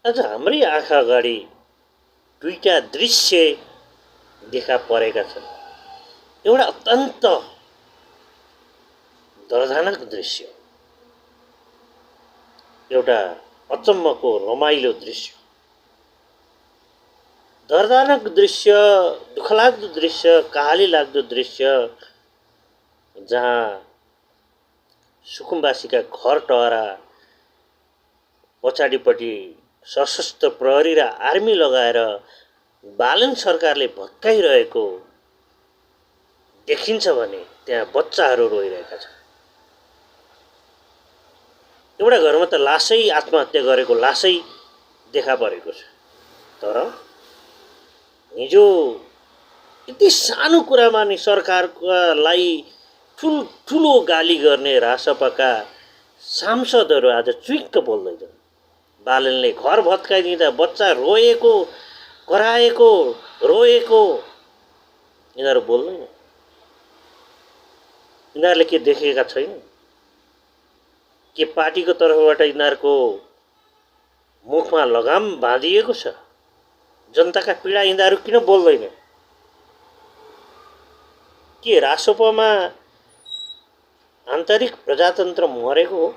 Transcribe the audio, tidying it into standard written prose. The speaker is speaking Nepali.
आज हाम्रै आँखा अगाडि दुईटा दृश्य देखा परेका छन्। एउटा अत्यन्त दर्दनाक दृश्य, एउटा अचम्मको रमाइलो दृश्य। दर्दनाक दृश्य, दुःखलाग्दो दृश्य, कहाली लाग्दो दृश्य, जहाँ सुकुम्बासीका घर टहरा पछाडिपट्टि सशस्त्र प्रहरी र आर्मी लगाएर बालन सरकारले भत्काइरहेको देखिन्छ भने त्यहाँ बच्चाहरू रोइरहेका छन्। एउटा घरमा त लासै आत्महत्या गरेको लासै देखा परेको छ। तर हिजो यति सानो कुरामा नि सरकारलाई ठुलो गाली गर्ने रासपाका सांसदहरू आज चुइक्क बोल्दैछन्। बालनले घर भत्काइदिँदा बच्चा रोएको, कराएको, रोएको, यिनीहरू बोल्दैन। यिनीहरूले के देखेका छैन? के पार्टीको तर्फबाट यिनीहरूको मुखमा लगाम बाँधिएको छ? जनताका पीडा यिनीहरू किन बोल्दैन? के रासपामा आन्तरिक प्रजातन्त्र मरेको हो?